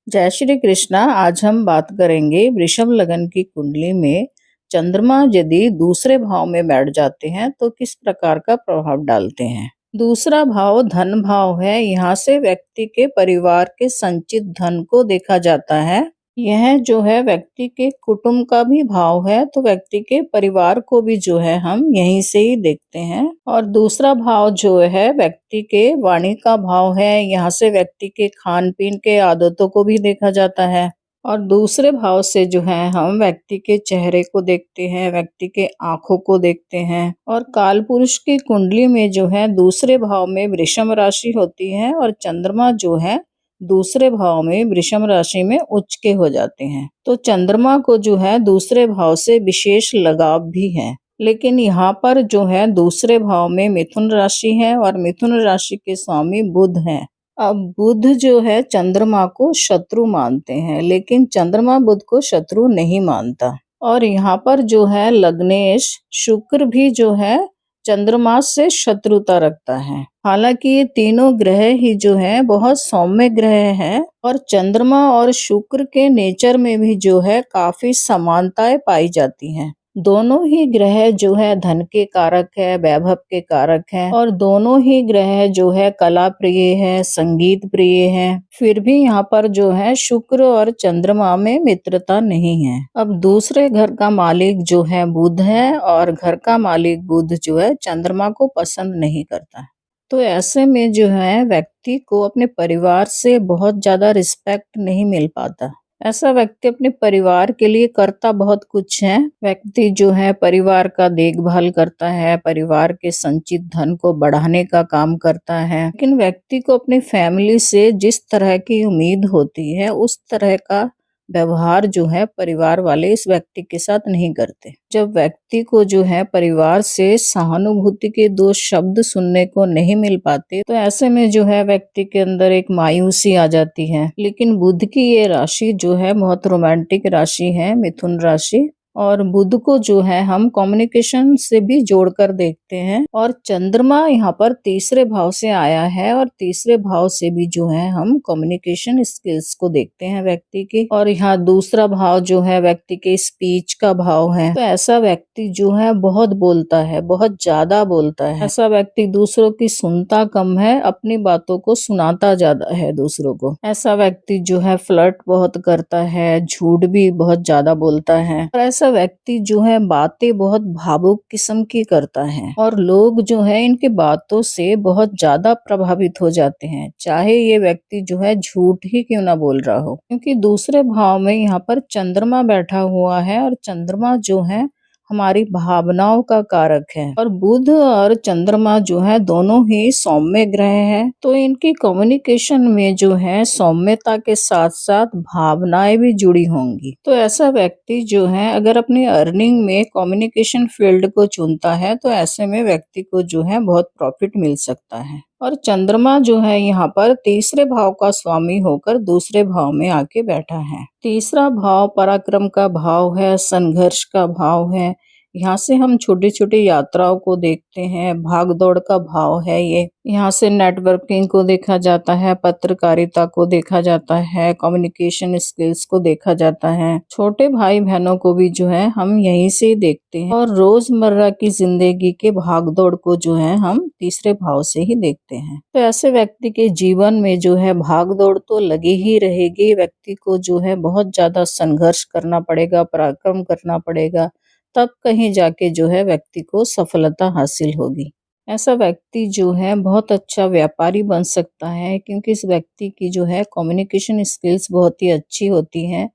जय श्री कृष्णा। आज हम बात करेंगे वृषभ लगन की कुंडली में चंद्रमा यदि दूसरे भाव में बैठ जाते हैं तो किस प्रकार का प्रभाव डालते हैं। दूसरा भाव धन भाव है। यहाँ से व्यक्ति के परिवार के संचित धन को देखा जाता है। यह जो है व्यक्ति के कुटुंब का भी भाव है, तो व्यक्ति के परिवार को भी जो है हम यहीं से ही देखते हैं। और दूसरा भाव जो है व्यक्ति के वाणी का भाव है। यहाँ से व्यक्ति के खान पीन के आदतों को भी देखा जाता है। और दूसरे भाव से जो है हम व्यक्ति के चेहरे को देखते हैं, व्यक्ति के आंखों को देखते हैं। और काल पुरुष की कुंडली में जो है दूसरे भाव में वृषभ राशि होती है और चंद्रमा जो है दूसरे भाव में वृषभ राशि में उच्च के हो जाते हैं। तो चंद्रमा को जो है दूसरे भाव से विशेष लगाव भी है। लेकिन यहाँ पर जो है दूसरे भाव में मिथुन राशि है और मिथुन राशि के स्वामी बुध हैं। अब बुध जो है चंद्रमा को शत्रु मानते हैं, लेकिन चंद्रमा बुध को शत्रु नहीं मानता। और यहाँ पर जो है लग्नेश शुक्र भी जो है चंद्रमा से शत्रुता रखता है। हालांकि ये तीनों ग्रह ही जो है बहुत सौम्य ग्रह हैं और चंद्रमा और शुक्र के नेचर में भी जो है काफी समानताएं पाई जाती हैं। दोनों ही ग्रह जो है धन के कारक है, वैभव के कारक है और दोनों ही ग्रह जो है कला प्रिय है, संगीत प्रिय है। फिर भी यहाँ पर जो है शुक्र और चंद्रमा में मित्रता नहीं है। अब दूसरे घर का मालिक जो है बुध है और घर का मालिक बुध जो है चंद्रमा को पसंद नहीं करता। तो ऐसे में जो है व्यक्ति को अपने परिवार से बहुत ज्यादा रिस्पेक्ट नहीं मिल पाता। ऐसा व्यक्ति अपने परिवार के लिए करता बहुत कुछ है। व्यक्ति जो है परिवार का देखभाल करता है, परिवार के संचित धन को बढ़ाने का काम करता है, लेकिन व्यक्ति को अपनी फैमिली से जिस तरह की उम्मीद होती है उस तरह का व्यवहार जो है परिवार वाले इस व्यक्ति के साथ नहीं करते। जब व्यक्ति को जो है परिवार से सहानुभूति के दो शब्द सुनने को नहीं मिल पाते तो ऐसे में जो है व्यक्ति के अंदर एक मायूसी आ जाती है। लेकिन बुध की ये राशि जो है बहुत रोमांटिक राशि है, मिथुन राशि। और बुध को जो है हम कम्युनिकेशन से भी जोड़कर देखते हैं। और चंद्रमा यहाँ पर तीसरे भाव से आया है और तीसरे भाव से भी जो है हम कम्युनिकेशन स्किल्स को देखते हैं व्यक्ति के। और यहाँ दूसरा भाव जो है व्यक्ति के स्पीच का भाव है। तो ऐसा व्यक्ति जो है बहुत बोलता है, बहुत ज्यादा बोलता है। ऐसा व्यक्ति दूसरों की सुनता कम है, अपनी बातों को सुनाता ज्यादा है दूसरों को। ऐसा व्यक्ति जो है फ्लर्ट बहुत करता है, झूठ भी बहुत ज्यादा बोलता है। और ऐसा व्यक्ति जो है बातें बहुत भावुक किस्म की करता है और लोग जो है इनके बातों से बहुत ज्यादा प्रभावित हो जाते हैं, चाहे ये व्यक्ति जो है झूठ ही क्यों ना बोल रहा हो। क्योंकि दूसरे भाव में यहाँ पर चंद्रमा बैठा हुआ है और चंद्रमा जो है हमारी भावनाओं का कारक है। और बुध और चंद्रमा जो है दोनों ही सौम्य ग्रह हैं, तो इनकी कम्युनिकेशन में जो है सौम्यता के साथ साथ भावनाएं भी जुड़ी होंगी। तो ऐसा व्यक्ति जो है अगर अपनी अर्निंग में कम्युनिकेशन फील्ड को चुनता है तो ऐसे में व्यक्ति को जो है बहुत प्रॉफिट मिल सकता है। और चंद्रमा जो है यहाँ पर तीसरे भाव का स्वामी होकर दूसरे भाव में आके बैठा है। तीसरा भाव पराक्रम का भाव है, संघर्ष का भाव है। यहाँ से हम छोटी छोटी यात्राओं को देखते हैं, भाग दौड़ का भाव है ये। यहाँ से नेटवर्किंग को देखा जाता है, पत्रकारिता को देखा जाता है, कम्युनिकेशन स्किल्स को देखा जाता है। छोटे भाई बहनों को भी जो है हम यहीं से देखते हैं। और रोजमर्रा की जिंदगी के भाग दौड़ को जो है हम तीसरे भाव से ही देखते हैं। तो ऐसे व्यक्ति के जीवन में जो है भाग दौड़ तो लगी ही रहेगी। व्यक्ति को जो है बहुत ज्यादा संघर्ष करना पड़ेगा, पराक्रम करना पड़ेगा, तब कहीं जाके जो है व्यक्ति को सफलता हासिल होगी। ऐसा व्यक्ति जो है बहुत अच्छा व्यापारी बन सकता है, क्योंकि इस व्यक्ति की जो है कम्युनिकेशन स्किल्स बहुत ही अच्छी होती हैं।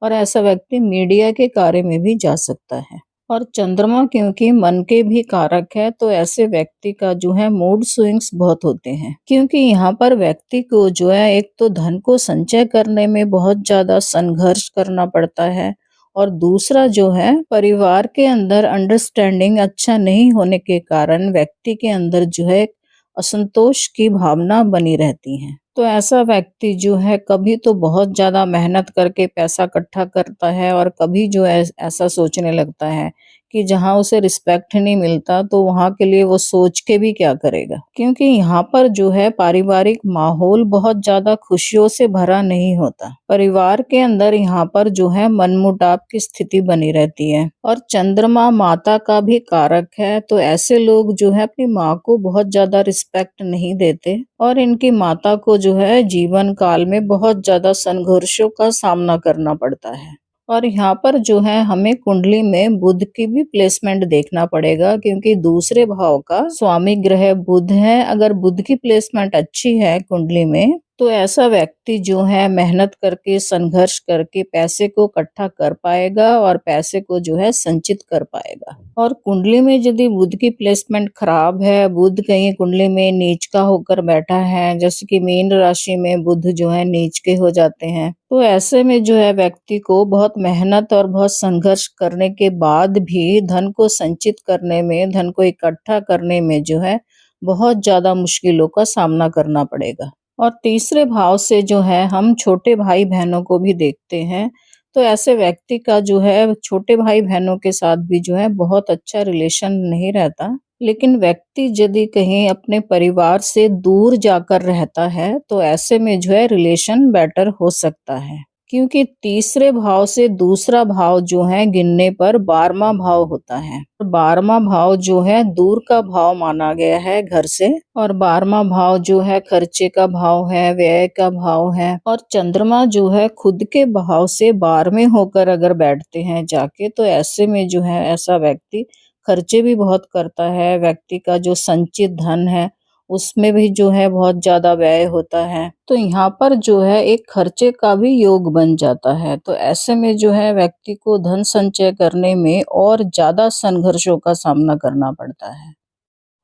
और ऐसा व्यक्ति मीडिया के कार्य में भी जा सकता है। और चंद्रमा क्योंकि मन के भी कारक है, तो ऐसे व्यक्ति का जो है मूड स्विंग्स बहुत होते हैं। क्योंकि यहाँ पर व्यक्ति को जो है एक तो धन को संचय करने में बहुत ज्यादा संघर्ष करना पड़ता है और दूसरा जो है परिवार के अंदर अंडरस्टैंडिंग अच्छा नहीं होने के कारण व्यक्ति के अंदर जो है असंतोष की भावना बनी रहती है। तो ऐसा व्यक्ति जो है कभी तो बहुत ज्यादा मेहनत करके पैसा इकट्ठा करता है और कभी जो है ऐसा सोचने लगता है कि जहाँ उसे रिस्पेक्ट नहीं मिलता तो वहाँ के लिए वो सोच के भी क्या करेगा। क्योंकि यहाँ पर जो है पारिवारिक माहौल बहुत ज्यादा खुशियों से भरा नहीं होता। परिवार के अंदर यहाँ पर जो है मनमुटाव की स्थिति बनी रहती है और चंद्रमा माता का भी कारक है, तो ऐसे लोग जो है अपनी माँ को बहुत ज्यादा रिस्पेक्ट नहीं देते और इनकी माता को जो है जीवन काल में बहुत ज्यादा संघर्षों का सामना करना पड़ता है। और यहाँ पर जो है हमें कुंडली में बुध की भी प्लेसमेंट देखना पड़ेगा, क्योंकि दूसरे भाव का स्वामी ग्रह बुध है। अगर बुध की प्लेसमेंट अच्छी है कुंडली में तो ऐसा व्यक्ति जो है मेहनत करके संघर्ष करके पैसे को इकट्ठा कर पाएगा और पैसे को जो है संचित कर पाएगा। और कुंडली में यदि बुध की प्लेसमेंट खराब है, बुध कहीं कुंडली में नीच का होकर बैठा है, जैसे कि मीन राशि में बुध जो है नीच के हो जाते हैं, तो ऐसे में जो है व्यक्ति को बहुत मेहनत और बहुत संघर्ष करने के बाद भी धन को संचित करने में, धन को इकट्ठा करने में जो है बहुत ज्यादा मुश्किलों का सामना करना पड़ेगा। और तीसरे भाव से जो है हम छोटे भाई बहनों को भी देखते हैं, तो ऐसे व्यक्ति का जो है छोटे भाई बहनों के साथ भी जो है बहुत अच्छा रिलेशन नहीं रहता। लेकिन व्यक्ति यदि कहीं अपने परिवार से दूर जाकर रहता है तो ऐसे में जो है रिलेशन बेटर हो सकता है, क्योंकि तीसरे भाव से दूसरा भाव जो है गिनने पर 12वां भाव होता है। 12वां भाव जो है दूर का भाव माना गया है घर से, और 12वां भाव जो है खर्चे का भाव है, व्यय का भाव है। और चंद्रमा जो है खुद के भाव से 12वें होकर अगर बैठते हैं जाके, तो ऐसे में जो है ऐसा व्यक्ति खर्चे भी बहुत करता है। व्यक्ति का जो संचित धन है उसमें भी जो है बहुत ज्यादा व्यय होता है, तो यहाँ पर जो है एक खर्चे का भी योग बन जाता है। तो ऐसे में जो है व्यक्ति को धन संचय करने में और ज्यादा संघर्षों का सामना करना पड़ता है।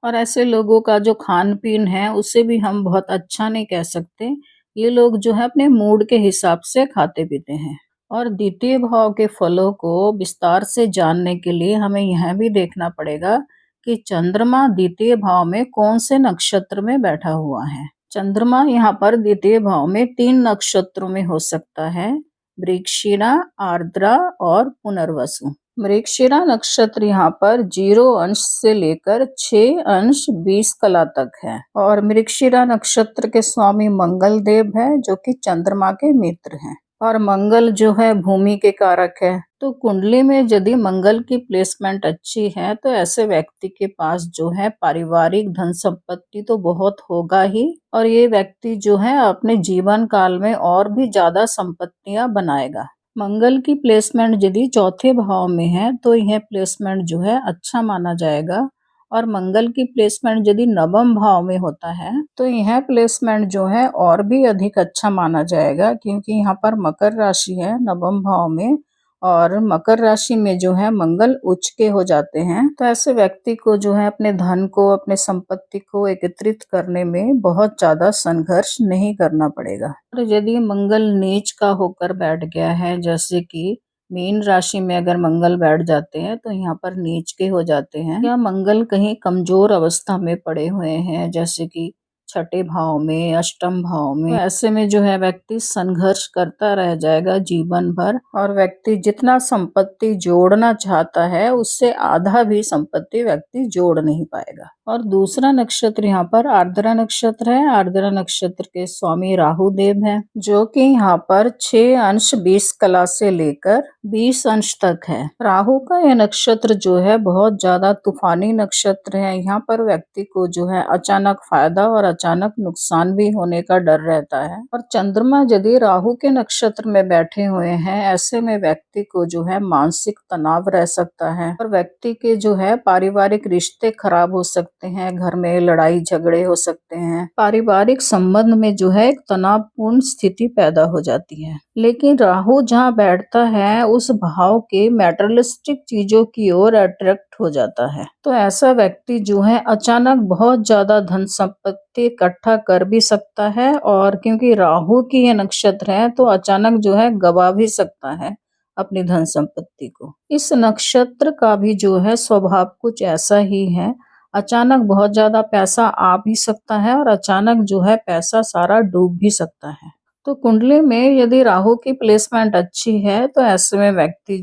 और ऐसे लोगों का जो खान पीन है उसे भी हम बहुत अच्छा नहीं कह सकते। ये लोग जो है अपने मूड के हिसाब से खाते पीते हैं। और द्वितीय भाव के फलों को विस्तार से जानने के लिए हमें यह भी देखना पड़ेगा कि चंद्रमा द्वितीय भाव में कौन से नक्षत्र में बैठा हुआ है। चंद्रमा यहाँ पर द्वितीय भाव में 3 नक्षत्रों में हो सकता है, मृगशिरा, आर्द्रा और पुनर्वसु। मृगशिरा नक्षत्र यहाँ पर 0 अंश से लेकर 6 अंश 20 कला तक है, और मृगशिरा नक्षत्र के स्वामी मंगल देव है जो कि चंद्रमा के मित्र हैं, और मंगल जो है भूमि के कारक है। तो कुंडली में यदि मंगल की प्लेसमेंट अच्छी है तो ऐसे व्यक्ति के पास जो है पारिवारिक धन संपत्ति तो बहुत होगा ही, और ये व्यक्ति जो है अपने जीवन काल में और भी ज्यादा संपत्तियां बनाएगा। मंगल की प्लेसमेंट यदि चौथे भाव में है तो यह प्लेसमेंट जो है अच्छा माना जाएगा, और मंगल की प्लेसमेंट यदि नवम भाव में होता है तो यह प्लेसमेंट जो है और भी अधिक अच्छा माना जाएगा, क्योंकि यहाँ पर मकर राशि है नवम भाव में, और मकर राशि में जो है मंगल उच्च के हो जाते हैं। तो ऐसे व्यक्ति को जो है अपने धन को, अपने संपत्ति को एकत्रित करने में बहुत ज्यादा संघर्ष नहीं करना पड़ेगा। और यदि मंगल नीच का होकर बैठ गया है, जैसे कि मीन राशि में अगर मंगल बैठ जाते हैं तो यहाँ पर नीच के हो जाते हैं, या मंगल कहीं कमजोर अवस्था में पड़े हुए हैं, जैसे कि छठे भाव में, अष्टम भाव में, तो ऐसे में जो है व्यक्ति संघर्ष करता रह जाएगा जीवन भर, और व्यक्ति जितना संपत्ति जोड़ना चाहता है उससे आधा भी संपत्ति व्यक्ति जोड़ नहीं पाएगा। और दूसरा नक्षत्र यहाँ पर आर्द्रा नक्षत्र है। आर्द्रा नक्षत्र के स्वामी राहु देव है, जो कि यहाँ पर 6 अंश 20 कला से लेकर 20 अंश तक है। राहु का यह नक्षत्र जो है बहुत ज्यादा तूफानी नक्षत्र है। यहाँ पर व्यक्ति को जो है अचानक फायदा और अचानक नुकसान भी होने का डर रहता है। और चंद्रमा यदि राहु के नक्षत्र में बैठे हुए हैं, ऐसे में व्यक्ति को जो है मानसिक तनाव रह सकता है, और व्यक्ति के जो है पारिवारिक रिश्ते खराब हो सकते हैं, घर में लड़ाई झगड़े हो सकते हैं, पारिवारिक संबंध में जो है एक तनावपूर्ण स्थिति पैदा हो जाती है। लेकिन राहु जहाँ बैठता है उस भाव के मैटेरियलिस्टिक चीजों की ओर अट्रैक्ट हो जाता है, तो ऐसा व्यक्ति जो है अचानक बहुत ज्यादा धन संपत्ति इकट्ठा कर भी सकता है, और क्योंकि राहु की ये नक्षत्र है तो अचानक जो है गवा भी सकता है अपनी धन संपत्ति को। इस नक्षत्र का भी जो है स्वभाव कुछ ऐसा ही है, अचानक बहुत ज्यादा पैसा आ भी सकता है और अचानक जो है पैसा सारा डूब भी सकता है। तो कुंडली में यदि राहु की प्लेसमेंट अच्छी है तो ऐसे में व्यक्ति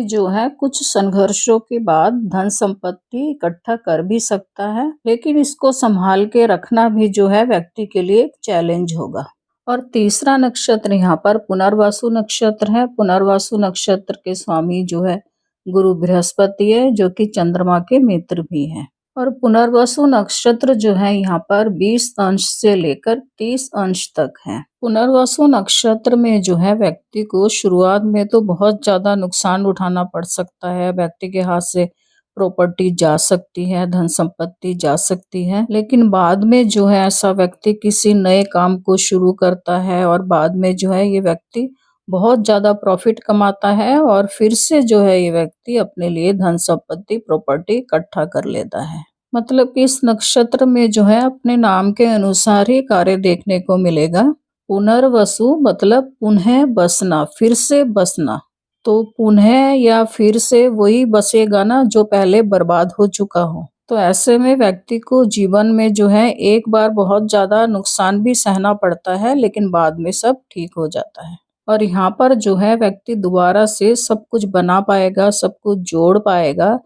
जो है कुछ संघर्षों के बाद धन संपत्ति इकट्ठा कर भी सकता है, लेकिन इसको संभाल के रखना भी जो है व्यक्ति के लिए एक चैलेंज होगा। और तीसरा नक्षत्र यहाँ पर पुनर्वसु नक्षत्र है। पुनर्वसु नक्षत्र के स्वामी जो है गुरु बृहस्पति है, जो कि चंद्रमा के मित्र भी हैं। और पुनर्वसु नक्षत्र जो है यहाँ पर 20 अंश से लेकर 30 अंश तक है। पुनर्वसु नक्षत्र में जो है व्यक्ति को शुरुआत में तो बहुत ज्यादा नुकसान उठाना पड़ सकता है। व्यक्ति के हाथ से प्रॉपर्टी जा सकती है, धन संपत्ति जा सकती है, लेकिन बाद में जो है ऐसा व्यक्ति किसी नए काम को शुरू करता है और बाद में जो है ये व्यक्ति बहुत ज्यादा प्रॉफिट कमाता है और फिर से जो है ये व्यक्ति अपने लिए धन संपत्ति प्रॉपर्टी इकट्ठा कर लेता है। मतलब कि इस नक्षत्र में जो है अपने नाम के अनुसार ही कार्य देखने को मिलेगा। पुनर्वसु मतलब पुनः बसना, फिर से बसना। तो पुनः या फिर से वही बसेगा ना जो पहले बर्बाद हो चुका हो। तो ऐसे में व्यक्ति को जीवन में जो है एक बार बहुत ज्यादा नुकसान भी सहना पड़ता है, लेकिन बाद में सब ठीक हो जाता है। और यहाँ पर जो है व्यक्ति दोबारा से सब कुछ बना पाएगा, सब कुछ जोड़ पाएगा,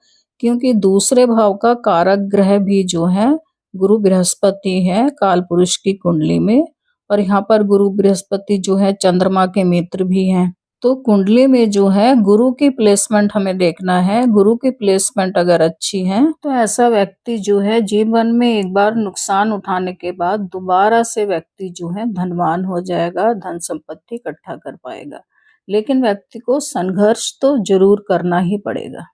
क्योंकि दूसरे भाव का कारक ग्रह भी जो है गुरु बृहस्पति है काल पुरुष की कुंडली में। और यहाँ पर गुरु बृहस्पति जो है चंद्रमा के मित्र भी हैं। तो कुंडली में जो है गुरु की प्लेसमेंट हमें देखना है। गुरु की प्लेसमेंट अगर अच्छी है तो ऐसा व्यक्ति जो है जीवन में एक बार नुकसान उठाने के बाद दोबारा से व्यक्ति जो है धनवान हो जाएगा, धन संपत्ति इकट्ठा कर पाएगा। लेकिन व्यक्ति को संघर्ष तो जरूर करना ही पड़ेगा।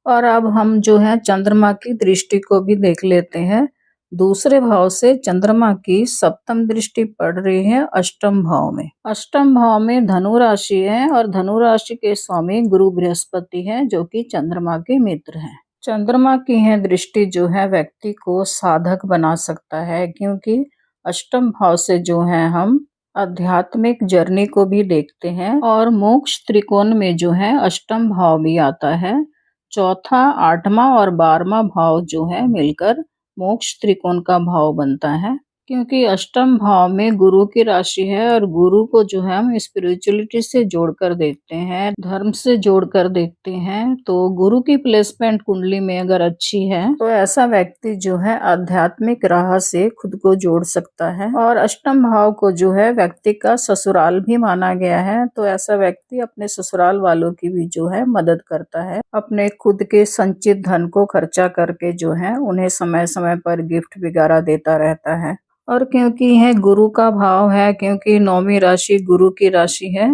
और अब हम जो है चंद्रमा की दृष्टि को भी देख लेते हैं। दूसरे भाव से चंद्रमा की सप्तम दृष्टि पड़ रही है अष्टम भाव में। अष्टम भाव में धनु राशि है और धनु राशि के स्वामी गुरु बृहस्पति हैं, जो कि चंद्रमा के मित्र हैं। चंद्रमा की है दृष्टि जो है व्यक्ति को साधक बना सकता है, क्योंकि अष्टम भाव से जो है हम आध्यात्मिक जर्नी को भी देखते हैं। और मोक्ष त्रिकोण में जो है अष्टम भाव भी आता है। चौथा, आठवां और 12वां भाव जो है मिलकर मोक्ष त्रिकोण का भाव बनता है, क्योंकि अष्टम भाव में गुरु की राशि है और गुरु को जो है हम स्पिरिचुअलिटी से जोड़कर देखते हैं, धर्म से जोड़कर देखते हैं। तो गुरु की प्लेसमेंट कुंडली में अगर अच्छी है तो ऐसा व्यक्ति जो है आध्यात्मिक राह से खुद को जोड़ सकता है। और अष्टम भाव को जो है व्यक्ति का ससुराल भी माना गया है, तो ऐसा व्यक्ति अपने ससुराल वालों की भी जो है मदद करता है। अपने खुद के संचित धन को खर्चा करके जो है उन्हें समय समय पर गिफ्ट वगैरह देता रहता है। और क्योंकि यह गुरु का भाव है, क्योंकि 9वीं राशि गुरु की राशि है,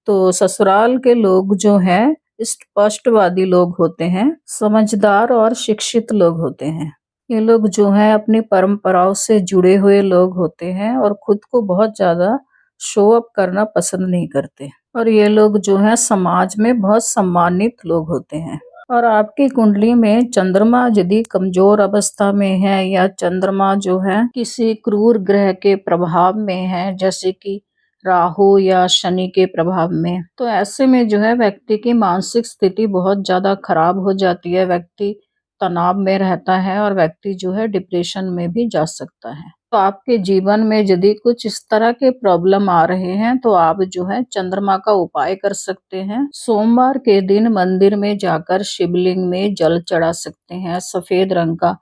तो ससुराल के लोग जो है स्पष्टवादी लोग होते हैं, समझदार और शिक्षित लोग होते हैं। ये लोग जो है अपनी परंपराओं से जुड़े हुए लोग होते हैं और खुद को बहुत ज्यादा शो अप करना पसंद नहीं करते। और ये लोग जो है समाज में बहुत सम्मानित लोग होते हैं। और आपकी कुंडली में चंद्रमा यदि कमजोर अवस्था में है या चंद्रमा जो है किसी क्रूर ग्रह के प्रभाव में है, जैसे कि राहु या शनि के प्रभाव में, तो ऐसे में जो है व्यक्ति की मानसिक स्थिति बहुत ज्यादा खराब हो जाती है। व्यक्ति तनाव में रहता है और व्यक्ति जो है डिप्रेशन में भी जा सकता है। तो आपके जीवन में यदि कुछ इस तरह के प्रॉब्लम आ रहे हैं तो आप जो है चंद्रमा का उपाय कर सकते हैं। सोमवार के दिन मंदिर में जाकर शिवलिंग में जल चढ़ा सकते हैं, सफेद रंग का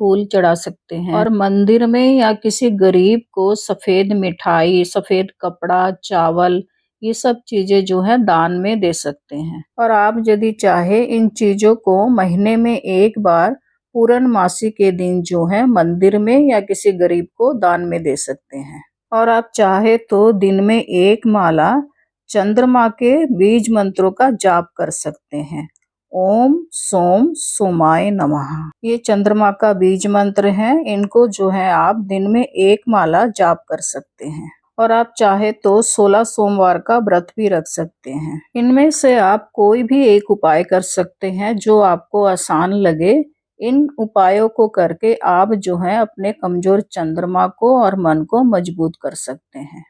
फूल चढ़ा सकते हैं, और मंदिर में या किसी गरीब को सफेद मिठाई, सफेद कपड़ा, चावल, ये सब चीजें जो है दान में दे सकते हैं। और आप यदि चाहे इन चीजों को महीने में एक बार पूर्णमासी के दिन जो है मंदिर में या किसी गरीब को दान में दे सकते हैं। और आप चाहे तो दिन में एक माला चंद्रमा के बीज मंत्रों का जाप कर सकते हैं। ओम सोम सोमाय नमः, ये चंद्रमा का बीज मंत्र है। इनको जो है आप दिन में एक माला जाप कर सकते हैं। और आप चाहे तो 16 सोमवार का व्रत भी रख सकते हैं। इनमें से आप कोई भी एक उपाय कर सकते हैं जो आपको आसान लगे। इन उपायों को करके आप जो है अपने कमजोर चंद्रमा को और मन को मजबूत कर सकते हैं।